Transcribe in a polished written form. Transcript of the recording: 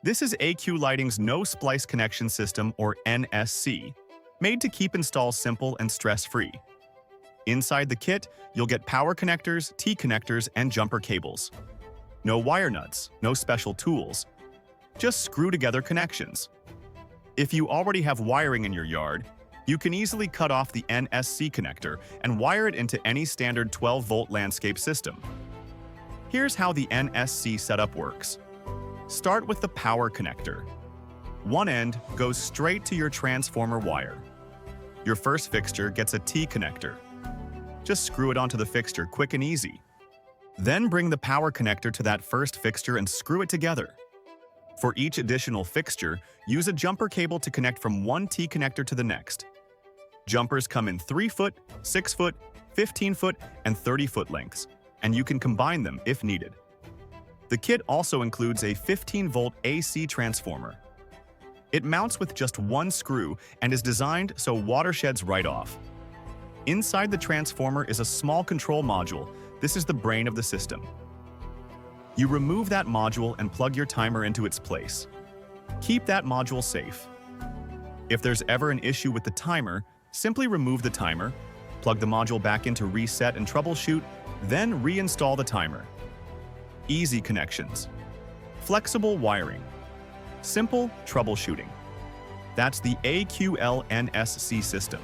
This is AQLighting's No-Splice Connection System, or NSC, made to keep installs simple and stress-free. Inside the kit, you'll get power connectors, T-connectors, and jumper cables. No wire nuts, no special tools, just screw-together connections. If you already have wiring in your yard, you can easily cut off the NSC connector and wire it into any standard 12-volt landscape system. Here's how the NSC setup works. Start with the power connector. One end goes straight to your transformer wire. Your first fixture gets a T connector. Just screw it onto the fixture quick and easy. Then bring the power connector to that first fixture and screw it together. For each additional fixture, use a jumper cable to connect from one T connector to the next. Jumpers come in 3-foot, 6-foot, 15-foot, and 30-foot lengths, and you can combine them if needed. The kit also includes a 15-volt AC transformer. It mounts with just one screw and is designed so water sheds right off. Inside the transformer is a small control module. This is the brain of the system. You remove that module and plug your timer into its place. Keep that module safe. If there's ever an issue with the timer, simply remove the timer, plug the module back in to reset and troubleshoot, then reinstall the timer. Easy connections. Flexible wiring. Simple troubleshooting. That's the AQL NSC system.